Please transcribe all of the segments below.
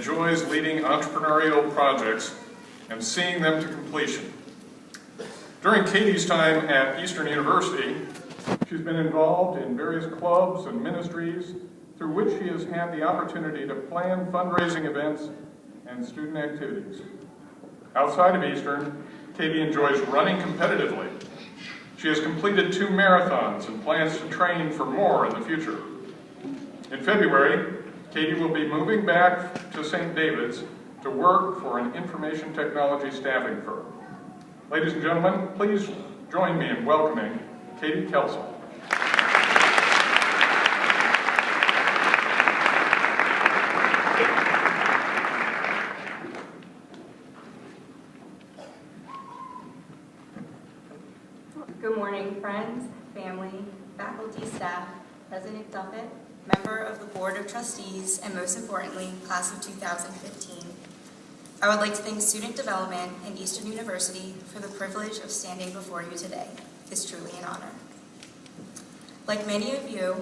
enjoys leading entrepreneurial projects and seeing them to completion. During Katie's time at Eastern University, she's been involved in various clubs and ministries through which she has had the opportunity to plan fundraising events and student activities. Outside of Eastern, Katie enjoys running competitively. She has completed 2 marathons and plans to train for more in the future. In February, Katie will be moving back to St. David's to work for an information technology staffing firm. Ladies and gentlemen, please join me in welcoming Katie Kelsall. Good morning, friends, family, faculty, staff, President Duffett, member of the Board of Trustees, and most importantly, class of 2015. I would like to thank Student Development and Eastern University for the privilege of standing before you today. It's truly an honor. Like many of you,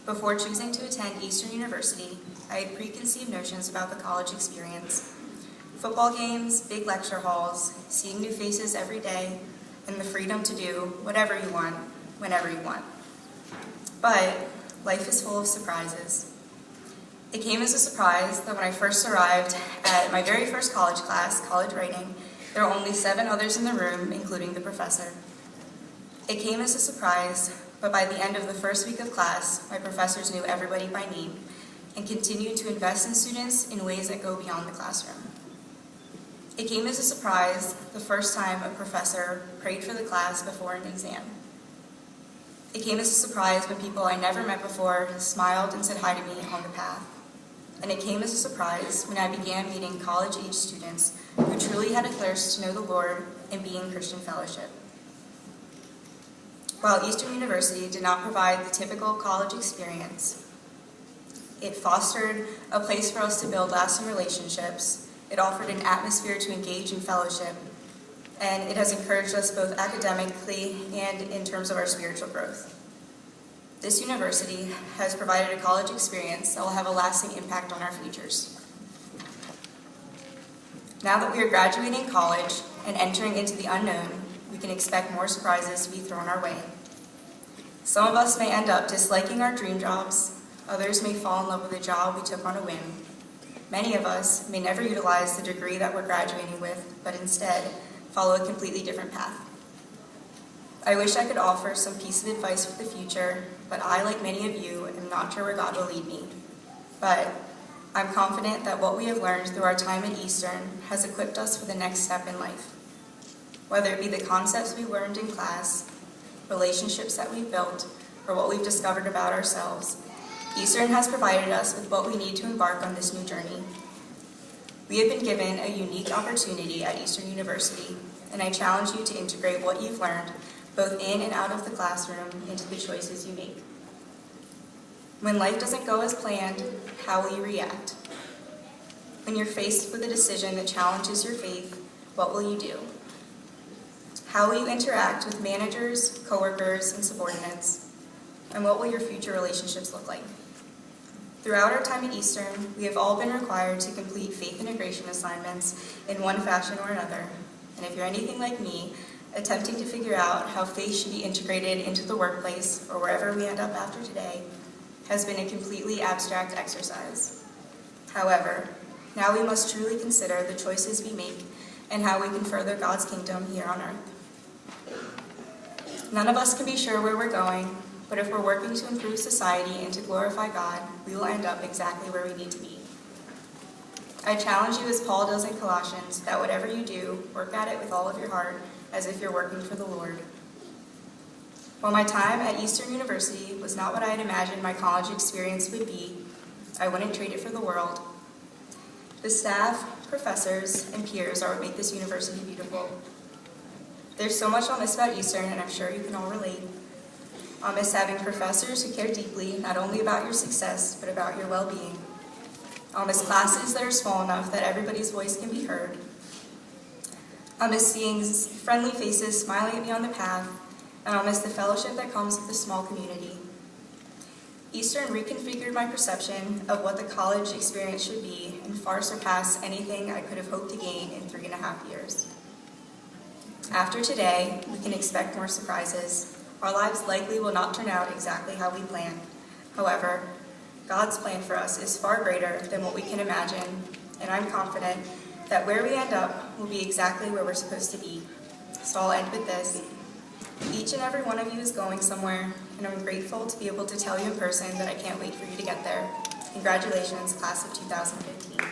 before choosing to attend Eastern University, I had preconceived notions about the college experience. Football games, big lecture halls, seeing new faces every day, and the freedom to do whatever you want, whenever you want. But life is full of surprises. It came as a surprise that when I first arrived at my very first college class, college writing, there were only 7 others in the room, including the professor. It came as a surprise, but by the end of the first week of class, my professors knew everybody by name and continued to invest in students in ways that go beyond the classroom. It came as a surprise the first time a professor prayed for the class before an exam. It came as a surprise when people I never met before smiled and said hi to me on the path. And it came as a surprise when I began meeting college-age students who truly had a thirst to know the Lord and be in Christian fellowship. While Eastern University did not provide the typical college experience, it fostered a place for us to build lasting relationships. It offered an atmosphere to engage in fellowship, and it has encouraged us both academically and in terms of our spiritual growth. This university has provided a college experience that will have a lasting impact on our futures. Now that we are graduating college and entering into the unknown, we can expect more surprises to be thrown our way. Some of us may end up disliking our dream jobs, others may fall in love with a job we took on a whim. Many of us may never utilize the degree that we're graduating with, but instead follow a completely different path. I wish I could offer some piece of advice for the future, but I, like many of you, am not sure where God will lead me. But I'm confident that what we have learned through our time at Eastern has equipped us for the next step in life. Whether it be the concepts we learned in class, relationships that we've built, or what we've discovered about ourselves, Eastern has provided us with what we need to embark on this new journey. We have been given a unique opportunity at Eastern University, and I challenge you to integrate what you've learned, both in and out of the classroom, into the choices you make. When life doesn't go as planned, how will you react? When you're faced with a decision that challenges your faith, what will you do? How will you interact with managers, coworkers, and subordinates? And what will your future relationships look like? Throughout our time at Eastern, we have all been required to complete faith integration assignments in one fashion or another. And if you're anything like me, attempting to figure out how faith should be integrated into the workplace or wherever we end up after today has been a completely abstract exercise. However, now we must truly consider the choices we make and how we can further God's kingdom here on earth. None of us can be sure where we're going, but if we're working to improve society and to glorify God, we will end up exactly where we need to be. I challenge you, as Paul does in Colossians, that whatever you do, work at it with all of your heart, as if you're working for the Lord. While my time at Eastern University was not what I had imagined my college experience would be, I wouldn't trade it for the world. The staff, professors, and peers are what make this university beautiful. There's so much I'll miss about Eastern, and I'm sure you can all relate. I'll miss having professors who care deeply, not only about your success, but about your well-being. I'll miss classes that are small enough that everybody's voice can be heard. I'll miss seeing friendly faces smiling at me on the path, and I'll miss the fellowship that comes with a small community. Eastern reconfigured my perception of what the college experience should be and far surpassed anything I could have hoped to gain in 3.5 years. After today, we can expect more surprises. Our lives likely will not turn out exactly how we planned. However, God's plan for us is far greater than what we can imagine, and I'm confident that where we end up will be exactly where we're supposed to be. So I'll end with this. Each and every one of you is going somewhere, and I'm grateful to be able to tell you in person that I can't wait for you to get there. Congratulations, class of 2015.